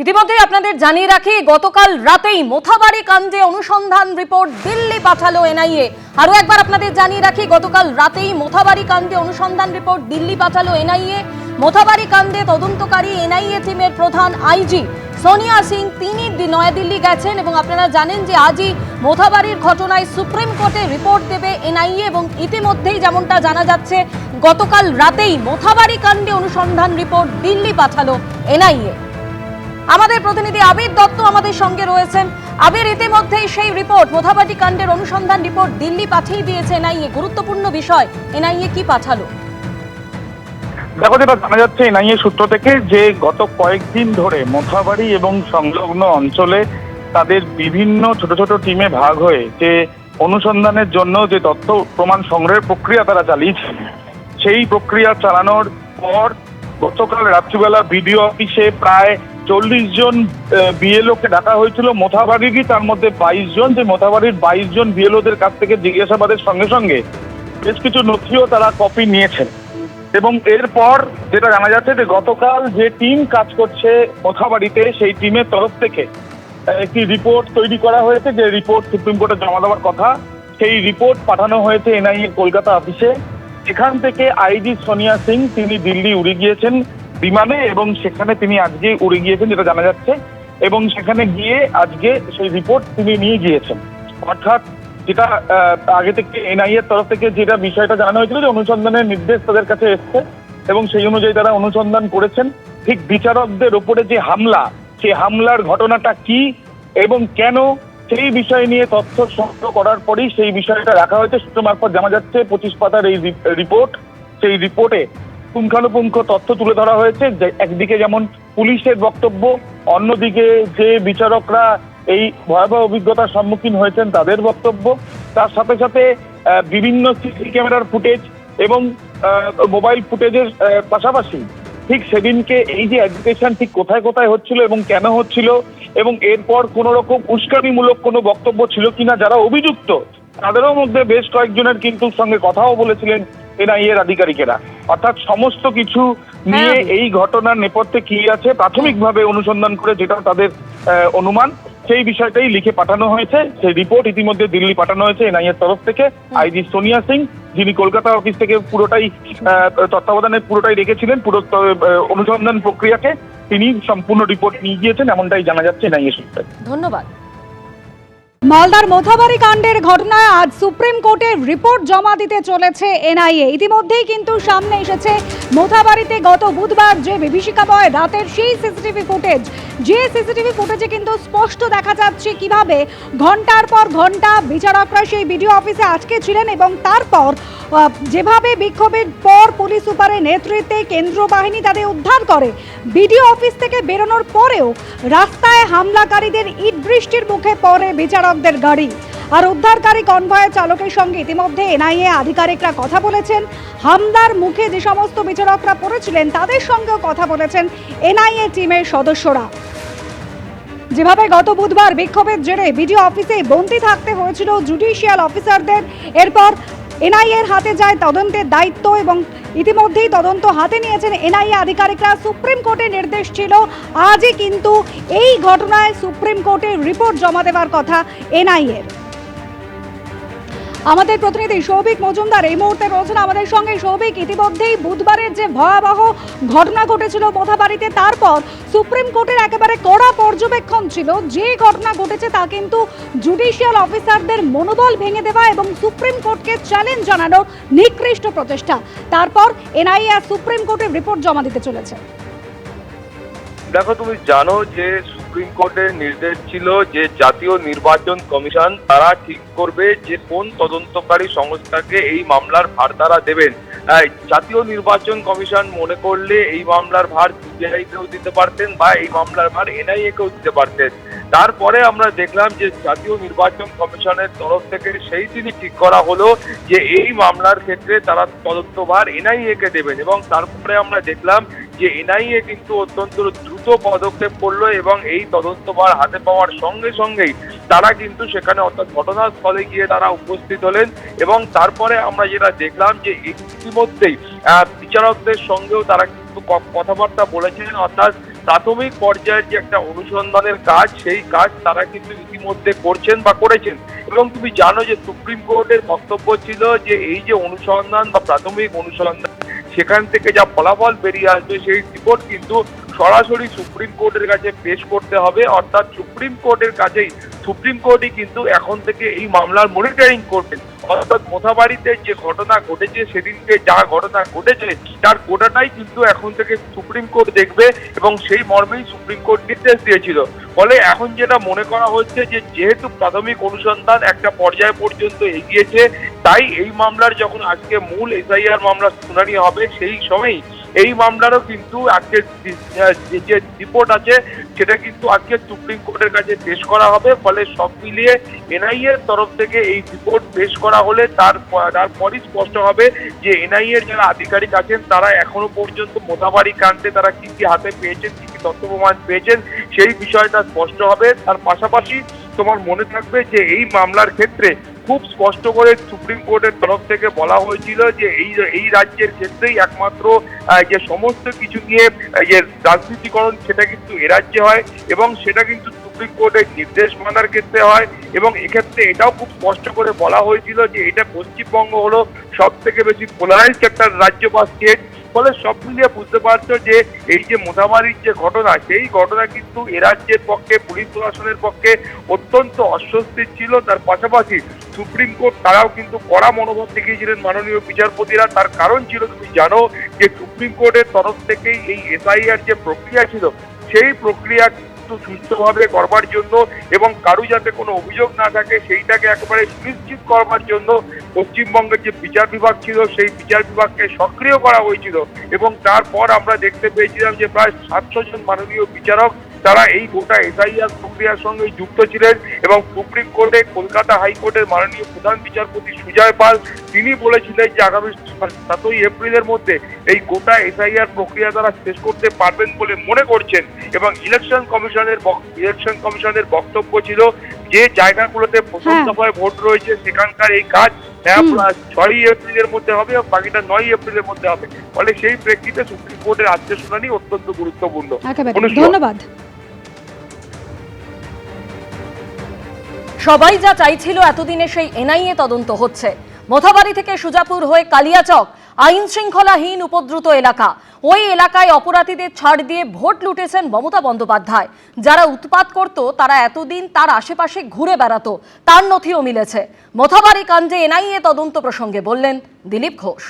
ইতিমধ্যে আপনাদের জানিয়ে রাখি, গতকাল রাতেই মোথাবাড়ি কাণ্ডে অনুসন্ধান রিপোর্ট দিল্লি পাঠালো এনআইএ। আরো একবার আপনাদের জানিয়ে রাখি, গতকাল রাতেই মোথাবাড়ি কাণ্ডে অনুসন্ধান রিপোর্ট দিল্লি পাঠালো এনআইএ। মোথাবাড়ি কাণ্ডে তদন্তকারী এনআইএ টিমের প্রধান আইজি সোনিয়া সিং তিনি নয়াদিল্লি গেছেন এবং আপনারা জানেন যে আজই মোথাবাড়ির ঘটনায় সুপ্রিম কোর্টে রিপোর্ট দেবে এনআইএ এবং ইতিমধ্যেই যেমনটা জানা যাচ্ছে গতকাল রাতেই মোথাবাড়ি কাণ্ডে অনুসন্ধান রিপোর্ট দিল্লি পাঠালো এনআইএ। আমাদের প্রতিনিধি আবির দত্ত আমাদের সঙ্গে রয়েছেন। আবির, ইতিমধ্যেই সেই রিপোর্ট মোথাবাড়ি কাণ্ডের অনুসন্ধান রিপোর্ট দিল্লি পাঠিয়ে দিয়েছে এনআইএ। গুরুত্বপূর্ণ বিষয়, এনআইএ কি পাঠালো? দেখো, যেটা জানা যাচ্ছে এনআইএ সূত্র থেকে যে গত কয়েকদিন ধরে মোথাবাড়ি এবং সংলগ্ন অঞ্চলে তাদের বিভিন্ন ছোট ছোট টিমে ভাগ হয়ে যে অনুসন্ধানের জন্য যে তথ্য প্রমাণ সংগ্রহের প্রক্রিয়া তারা চালিয়েছে, সেই প্রক্রিয়া চালানোর পর গতকাল রাত্রিবেলা বিডিও অফিসে প্রায় 40 জন বিএলওকে ডাকা হয়েছিল মোথাবাড়িরই, তার মধ্যে 22 জন, যে মোথাবাড়ির 22 জন বিএলওদের কাছ থেকে জিজ্ঞাসাবাদের সঙ্গে সঙ্গে বেশ কিছু নথিও তারা কপি নিয়েছেন। এবং এরপর যেটা জানা যাচ্ছে যে গতকাল যে টিম কাজ করছে মোথাবাড়িতে, সেই টিমের তরফ থেকে একটি রিপোর্ট তৈরি করা হয়েছে, যে রিপোর্ট সুপ্রিম কোর্টে জমা দেওয়ার কথা। সেই রিপোর্ট পাঠানো হয়েছে এনআইএ কলকাতা অফিসে। এখান থেকে আইজি সোনিয়া সিং তিনি দিল্লি উড়ে গিয়েছেন বিমানে এবং সেখানে তিনি আজকে উড়ে গিয়েছেন যেটা জানা যাচ্ছে, এবং সেখানে গিয়ে আজকে সেই রিপোর্ট তিনি নিয়ে গিয়েছেন। অর্থাৎ যেটা আগে থেকে এনআইএ এর তরফ থেকে যেটা বিষয়টা জানানো হয়েছিল যে অনুসন্ধানের নির্দেশ তাদের কাছে এসছে এবং সেই অনুযায়ী তারা অনুসন্ধান করেছেন। ঠিক বিচারকদের ওপরে যে হামলা, সেই হামলার ঘটনাটা কি এবং কেন, সেই বিষয় নিয়ে তথ্য সংগ্রহ করার পরেই সেই বিষয়টা রাখা হয়েছে। সূত্র মারফত জানা যাচ্ছে 25 পাতার এই রিপোর্ট, সেই রিপোর্টে পুঙ্খানুপুঙ্খ তথ্য তুলে ধরা হয়েছে। যে একদিকে যেমন পুলিশের বক্তব্য, অন্যদিকে যে বিচারকরা এই ভয়াবহ অভিজ্ঞতার সম্মুখীন হয়েছেন তাদের বক্তব্য, তার সাথে সাথে বিভিন্ন সিসি ক্যামেরার ফুটেজ এবং মোবাইল ফুটেজের পাশাপাশি ঠিক সেদিনকে এই যে অ্যাজিটেশন ঠিক কোথায় কোথায় হচ্ছিল এবং কেন হচ্ছিল, এবং এরপর কোন রকম উস্কানিমূলক কোনো বক্তব্য ছিল কিনা যারা অভিযুক্ত, তাদেরও মধ্যে বেশ কয়েকজনের কিন্তু সঙ্গে কথাও বলেছিলেন এনআইএ এর আধিকারিকেরা। অর্থাৎ সমস্ত কিছু নিয়ে এই ঘটনার নেপথ্যে কি আছে প্রাথমিকভাবে অনুসন্ধান করে যেটা তাদের অনুমান, সেই বিষয়টাই লিখে পাঠানো হয়েছে। সেই রিপোর্ট ইতিমধ্যে দিল্লি পাঠানো হয়েছে এনআইএ এর তরফ থেকে। আইজি সোনিয়া সিং, যিনি কলকাতা অফিস থেকে পুরোটাই তত্ত্বাবধানের পুরোটাই রেখেছিলেন পুরো অনুসন্ধান প্রক্রিয়াকে, তিনি সম্পূর্ণ রিপোর্ট নিয়ে গিয়েছেন এমনটাই জানা যাচ্ছে এনআইএ সূত্রে। ধন্যবাদ। মালদার মোথাবাড়ি কাণ্ডের ঘটনায় আজ সুপ্রিম কোর্টে রিপোর্ট জমা দিতে চলেছে এনআইএ। ইতিমধ্যেই কিন্তু সামনে এসেছে মোথাবাড়িতে গত বুধবার যে বিভীষিকাময় রাতের সেই সিসিটিভি ফুটেজ, যে সিসিটিভি ফুটেজে কিন্তু স্পষ্ট দেখা যাচ্ছে কিভাবে ঘন্টার পর ঘন্টা বিচারকরা সেই বিডিও অফিসে আটকে ছিলেন এবং তারপর যেভাবে বিক্ষোভের পর পুলিশ সুপারের নেতৃত্বে কেন্দ্রীয় বাহিনী তাদের উদ্ধার করে, বিডিও অফিস থেকে বেরোনোর পরেও রাস্তায় হামলাকারীদের ইট বৃষ্টির মুখে পড়ে বিচারকদের গাড়ি। আর উদ্ধারকারী কনভয়ের চালকের সঙ্গে ইতিমধ্যে এনআইএ আধিকারিকরা কথা বলেছেন। হামলার মুখে যে সমস্ত বিচারকরা পড়েছিলেন তাদের সঙ্গেও কথা বলেছেন এনআইএ টিমের সদস্যরা। যেভাবে গত বুধবার বিক্ষোভের জেরে বিডিও অফিসে বন্দী থাকতে হয়েছিল জুডিশিয়াল অফিসারদের, এরপর এনআইএ এর হাতে যায় তদন্তের দায়িত্ব এবং ইতিমধ্যেই তদন্ত হাতে নিয়েছেন এনআইএ আধিকারিকরা। সুপ্রিম কোর্টের নির্দেশ ছিল আজই কিন্তু এই ঘটনায় সুপ্রিম কোর্টে রিপোর্ট জমা দেওয়ার কথা এনআইএ এর। আমাদের প্রতিনিধি সৌভিক মজুমদার এই মুহূর্তে রয়েছেন আমাদের সঙ্গে। সৌভিক, ইতিমধ্যেই বুধবারের যে ভয়াবহ ঘটনা ঘটেছিল মোথাবাড়িতে, তারপর সুপ্রিম কোর্টের একেবারে কড়া পর্যবেক্ষণ ছিল। যে ঘটনা ঘটেছে তা কিন্তু জুডিশিয়াল অফিসারদের মনোবল ভেঙে দেওয়া এবং সুপ্রিম কোর্টকে চ্যালেঞ্জ জানানোর নিকৃষ্ট প্রচেষ্টা। তারপর এনআইএ আর সুপ্রিম কোর্টের রিপোর্ট জমা দিতে চলেছে। দেখো, তুমি জানো যে সুপ্রিম কোর্টের নির্দেশ ছিল যে জাতীয় নির্বাচন কমিশন তারা ঠিক করবে যে কোন তদন্তকারী সংস্থাকে এই মামলার ভার তারা দেবেন। জাতীয় নির্বাচন কমিশন মনে করলে এই মামলার ভার সিবিআই কেও দিতে পারতেন বা এই মামলার ভার এনআইএ কেও দিতে পারতেন। তারপরে আমরা দেখলাম যে জাতীয় নির্বাচন কমিশনের তরফ থেকে সেই দিনই ঠিক করা হলো যে এই মামলার ক্ষেত্রে তারা তদন্তভার এনআইএ কে দেবেন, এবং তারপরে আমরা দেখলাম যে এনআইএ কিন্তু অত্যন্ত দ্রুত পদক্ষেপ করলো এবং এই তদন্তভার হাতে পাওয়ার সঙ্গে সঙ্গেই তারা কিন্তু সেখানে অর্থাৎ ঘটনাস্থলে গিয়ে তারা উপস্থিত হলেন। এবং তারপরে আমরা যেটা দেখলাম যে ইতিমধ্যেই বিচারকদের সঙ্গেও তারা কিন্তু কথাবার্তা বলেছিলেন, অর্থাৎ প্রাথমিক পর্যায়ের যে একটা অনুসন্ধানের কাজ, সেই কাজ তারা কিন্তু ইতিমধ্যে করছেন বা করেছেন। এবং তুমি জানো যে সুপ্রিম কোর্টের বক্তব্য ছিল যে এই যে অনুসন্ধান বা প্রাথমিক অনুসন্ধান, সেখান থেকে যা ফলাফল বেরিয়ে আসবে সেই রিপোর্ট কিন্তু সরাসরি সুপ্রিম কোর্টের কাছে পেশ করতে হবে। অর্থাৎ সুপ্রিম কোর্টের কাছেই সুপ্রিম কোর্টই কিন্তু এখন থেকে এই মামলার মনিটরিং করবেন। অর্থাৎ মোথাবাড়িতে যে ঘটনা ঘটেছে, সেদিনকে যা ঘটনা ঘটেছে তার গোটাটাই কিন্তু এখন থেকে সুপ্রিম কোর্ট দেখবে এবং সেই মর্মেই সুপ্রিম কোর্ট নির্দেশ দিয়েছিল। ফলে এখন যেটা মনে করা হচ্ছে যে যেহেতু প্রাথমিক অনুসন্ধান একটা পর্যায় পর্যন্ত এগিয়েছে, তাই এই মামলার যখন আজকে মূল এসআইআর মামলার শুনানি হবে, সেই সময়ই এই মামলারও কিন্তু আজকে যে রিপোর্ট আছে সেটা কিন্তু আজকে সুপ্রিম কোর্টের কাছে পেশ করা হবে। ফলে সব মিলিয়ে এনআইএ এর তরফ থেকে এই রিপোর্ট পেশ করা হলে তারপরই স্পষ্ট হবে যে এনআইএ এর যারা আধিকারিক আছেন তারা এখনো পর্যন্ত মোথাবাড়ি কাণ্ডে তারা কি কি হাতে পেয়েছেন, কি কি তথ্য প্রমাণ পেয়েছেন, সেই বিষয়টা স্পষ্ট হবে। তার পাশাপাশি তোমার মনে থাকবে যে এই মামলার ক্ষেত্রে খুব স্পষ্ট করে সুপ্রিম কোর্টের তরফ থেকে বলা হয়েছিল যে এই রাজ্যের ক্ষেত্রেই একমাত্র যে সমস্ত কিছু নিয়ে যে রাজনীতিকরণ সেটা কিন্তু এ রাজ্যে হয় এবং সেটা কিন্তু সুপ্রিম কোর্টের নির্দেশ মানার ক্ষেত্রে হয়। এবং এক্ষেত্রে এটাও খুব স্পষ্ট করে বলা হয়েছিল যে এটা পশ্চিমবঙ্গ হলো সব থেকে বেশি পোলারাইজড একটা রাজ্য বা স্টেট। ফলে সব মিলিয়ে বুঝতে পারছো যে এই যে মোথাবাড়ির যে ঘটনা, সেই ঘটনা কিন্তু এ রাজ্যের পক্ষে, পুলিশ প্রশাসনের পক্ষে অত্যন্ত অস্বস্তির ছিল। তার পাশাপাশি সুপ্রিম কোর্ট তারাও কিন্তু কড়া মনোভাব দেখিয়েছিলেন মাননীয় বিচারপতিরা। তার কারণ ছিল, তুমি জানো যে সুপ্রিম কোর্টের তরফ থেকেই এই এসআইআর যে প্রক্রিয়া ছিল, সেই প্রক্রিয়া সুস্থভাবে করবার জন্য এবং কারো যাতে কোনো অভিযোগ না থাকে সেইটাকে একেবারে সুনিশ্চিত করবার জন্য পশ্চিমবঙ্গের যে বিচার বিভাগ ছিল সেই বিচার বিভাগকে সক্রিয় করা হয়েছিল। এবং তারপর আমরা দেখতে পেয়েছিলাম যে প্রায় 700 জন মাননীয় বিচারক তারা এই গোটা এসআইআর প্রক্রিয়ার সঙ্গে যুক্ত ছিলেন। এবং সুপ্রিম কোর্টে কলকাতা হাইকোর্টের মাননীয় প্রধান বিচারপতি সুজয় পাল তিনি বলেছিলেন যে আগামী 7ই এপ্রিলের মধ্যে এই গোটা এসআইআর প্রক্রিয়া তারা শেষ করতে পারবেন বলে মনে করছেন। এবং ইলেকশন কমিশনের বক্তব্য ছিল যে জায়গাগুলোতে প্রথম দফায় ভোট রয়েছে সেখানকার এই কাজ 6ই এপ্রিলের মধ্যে হবে এবং বাকিটা 9ই এপ্রিলের মধ্যে হবে। ফলে সেই প্রেক্ষিতে সুপ্রিম কোর্টের আজকের শুনানি অত্যন্ত গুরুত্বপূর্ণ। ধন্যবাদ। সবাই যা চাইছিল এতদিনে সেই এনআইএ তদন্ত হচ্ছে। মোথাবাড়ি থেকে সুজাপুর হয়ে কালিয়াচক আইন শৃঙ্খলাহীন উপদ্রুত এলাকা। ওই এলাকায় অপরাধীদের ছাড় দিয়ে ভোট লুটেছেন মমতা বন্দ্যোপাধ্যায়। যারা উৎপাত করত তারা এতদিন তার আশেপাশে ঘুরে বেড়াতো, তার নথিও মিলেছে। মোথাবাড়ি কাণ্ডে এনআইএ তদন্ত প্রসঙ্গে বললেন দিলীপ ঘোষ।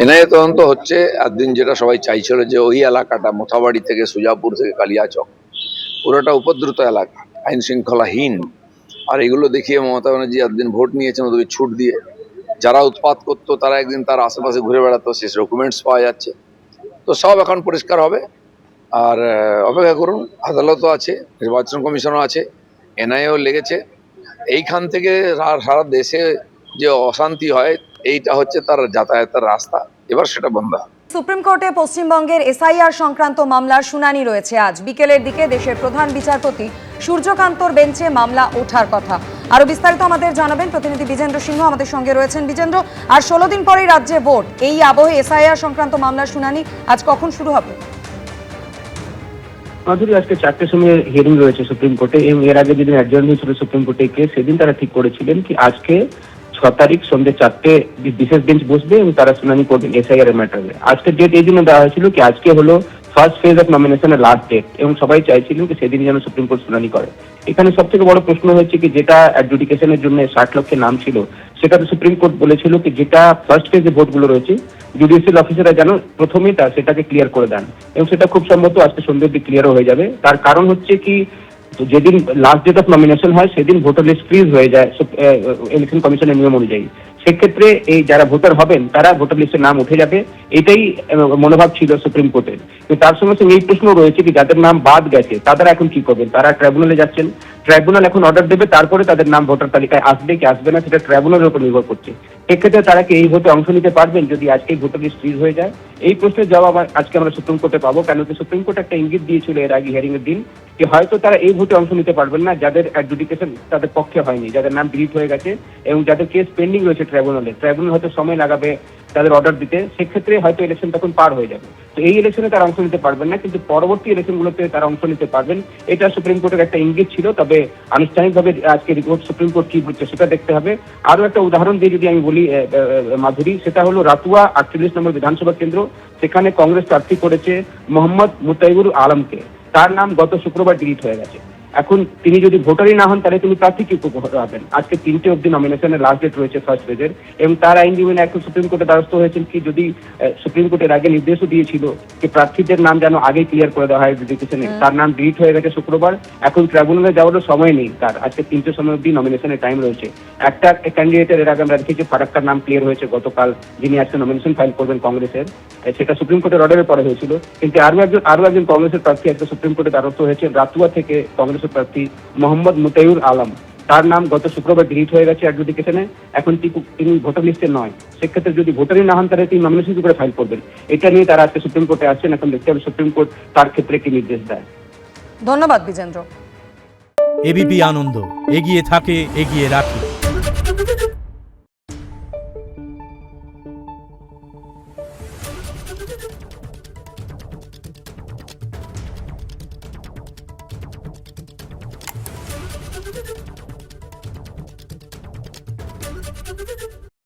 এনআইএ তদন্ত হচ্ছে। একদিন যেটা সবাই চাইছিল যে ওই এলাকাটা মোথাবাড়ি থেকে সুজাপুর থেকে কালিয়াচক পুরোটা উপদ্রুত এলাকা, আইন শৃঙ্খলাহীন। আর এগুলো দেখিয়ে মমতা ব্যানার্জি একদিন ভোট নিয়েছেন ওদের ছুট দিয়ে। যারা উৎপাত করতো তারা একদিন তার আশেপাশে ঘুরে বেড়াতো, শেষ ডকুমেন্টস পাওয়া যাচ্ছে। তো সব এখন পরিষ্কার হবে। আর অপেক্ষা করুন, আদালতও আছে, নির্বাচন কমিশনও আছে, এনআইএও লেগেছে। এইখান থেকে সারা দেশে যে অশান্তি হয় এইটা হচ্ছে তার যাতায়াতের রাস্তা, এবার সেটা বন্ধ হবে। সুপ্রিম কোর্টে পশ্চিমবঙ্গের এসআইআর সংক্রান্ত মামলার শুনানি রয়েছে আজ বিকেলের দিকে। দেশের প্রধান বিচারপতি সূর্যকান্তর বেঞ্চে মামলা ওঠার কথা। আরো বিস্তারিত আমাদের জানাবেন প্রতিনিধি বিজেন্দ্র সিংহ আমাদের সঙ্গে রয়েছেন। বিজেন্দ্র, আর 16 দিন পরেই রাজ্যে ভোট, এই আবহে এসআইআর সংক্রান্ত মামলার শুনানি আজ কখন শুরু হবে? মাধুরী, আজকে 4টের সময় হিয়ারিং রয়েছে সুপ্রিম কোর্টে। এর আগে যেদিন অ্যাডজার্ন হয়েছিল সুপ্রিম কোর্টে কেস, সেদিন তারা ঠিক করেছিলেন কি আজকে 6 তারিখ সন্ধ্যে 4টে বিশেষ বেঞ্চ বসবে এবং তারা শুনানি করবেন এসআইআর এর ম্যাটারে। আজকে ডেট এই জন্য দেওয়া হয়েছিল কি আজকে হলো ফার্স্ট ফেজ অফ নমিনেশনের লাস্ট ডেট এবং সবাই চাইছিলেন কি সেদিন যেন সুপ্রিম কোর্ট শুনানি করে। এখানে সব থেকে বড় প্রশ্ন হচ্ছে কি যেটা অ্যাডজুডিকেশনের জন্য 60 লক্ষের নাম ছিল, সেটা তো সুপ্রিম কোর্ট বলেছিল কি যেটা ফার্স্ট ফেজে ভোটগুলো রয়েছে জুডিশিয়াল অফিসাররা যেন প্রথমেই সেটাকে ক্লিয়ার করে দেন এবং সেটা খুব সম্ভবত আজকে সন্ধ্যে অবধি ক্লিয়ারও হয়ে যাবে। তার কারণ হচ্ছে কি যেদিন লাস্ট ডেট অফ নমিনেশন হয় সেদিন ভোটার লিস্ট ফ্রিজ হয়ে যায় ইলেকশন কমিশনের নিয়ম অনুযায়ী। সেক্ষেত্রে এই যারা ভোটার হবেন তারা ভোটার লিস্টের নাম উঠে যাবে, এটাই মনোভাব ছিল সুপ্রিম কোর্টের। কিন্তু তার সঙ্গে সঙ্গে এই প্রশ্ন রয়েছে কি যাদের নাম বাদ গেছে তারা এখন কি করবেন? তারা ট্রাইব্যুনালে যাচ্ছেন, ট্রাইব্যুনাল এখন অর্ডার দেবে, তারপরে তাদের নাম ভোটার তালিকায় আসবে কি আসবে না সেটা ট্রাইব্যুনালের উপর নির্ভর করছে। সেক্ষেত্রে তারা কি এই ভোটে অংশ নিতে পারবেন যদি আজকে ভোটার লিস্ট ফ্রিজ হয়ে যায়? এই প্রশ্নের জবাব আজকে আমরা সুপ্রিম কোর্টে পাবো, কেন কি সুপ্রিম কোর্ট একটা ইঙ্গিত দিয়েছিল এর আগে হিয়ারিং এর দিন যে হয়তো তারা এই ভোটে অংশ নিতে পারবেন না যাদের অ্যাডজুডিকেশন তাদের পক্ষে হয়নি, যাদের নাম ডিলিট হয়ে গেছে এবং যাদের কেস পেন্ডিং রয়েছে ট্রাইব্যুনাল হয়তো সময় লাগাবে তাদের অর্ডার দিতে, সেক্ষেত্রে হয়তো ইলেকশন তখন পার হয়ে যাবে। তো এই ইলেকশনে তারা অংশ নিতে পারবেন না, কিন্তু পরবর্তী ইলেকশনগুলোতে তারা অংশ নিতে পারবেন। এটা সুপ্রিম কোর্টের একটা ইঙ্গিত ছিল, তবে আনুষ্ঠানিকভাবে আজকে রিপোর্ট সুপ্রিম কোর্ট কি বলছে সেটা দেখতে হবে। আরো একটা উদাহরণ দিয়ে যদি আমি বলি মাধুরী, সেটা হলো রাতুয়া 48 নম্বর বিধানসভা কেন্দ্র, সেখানে কংগ্রেস প্রার্থী করেছে মোহাম্মদ মুতাইবুর আলমকে। তার নাম গত শুক্রবার ডিলিট হয়ে গেছে। এখন তিনি যদি ভোটারই না হন তাহলে তিনি প্রার্থী কি হবেন? আজকে 3টে অব্দি নমিনেশনের লাস্ট ডেট রয়েছে ফার্স্ট ফেজের, এবং তার আইনজীবী এখন সুপ্রিম কোর্টে দ্বারস্থ হয়েছেন কি যদি সুপ্রিম কোর্টের আগে নির্দেশও দিয়েছিল যে প্রার্থীদের নাম যেন আগে ক্লিয়ার করে দেওয়া হয় এডুকেশনে, তার নাম ডিলিট হয়ে গেছে শুক্রবার। এখন ট্রাইব্যুনালে যাওয়ারও সময় নেই তার, আজকে 3টে সময় অব্দি নমিনেশনের টাইম রয়েছে। একটা ক্যান্ডিডেটের এর আগে আমরা দেখেছি ফারাক্কার নাম ক্লিয়ার হয়েছে গতকাল, যিনি আজকে নমিনেশন ফাইল করবেন কংগ্রেসের, সেটা সুপ্রিম কোর্টের অর্ডারের পরে হয়েছিল। কিন্তু আরো একজন কংগ্রেসের প্রার্থী আজকে সুপ্রিম কোর্টে দ্বারস্থ হয়েছে, রাতুয়া থেকে কংগ্রেসের প্রার্থী মোহাম্মদ মুতাইবুর আলম। তার নাম গত শুক্রবার ডিলিট হয়ে গেছে অ্যাডজুডিকেশনে, এখন তিনি ভোটার লিস্টে নয়। সেক্ষেত্রে যদি ভোটারই না হন তাহলে তিনি নমিনেশন করে ফাইল করবেন। এটা নিয়ে তারা আজকে সুপ্রিম কোর্টে আসছেন, এখন দেখতে হবে সুপ্রিম কোর্ট তার ক্ষেত্রে কি নির্দেশ দেয়। ধন্যবাদ বিজেন্দ্র। এবিপি আনন্দ, এগিয়ে থাকে, এগিয়ে রাখে।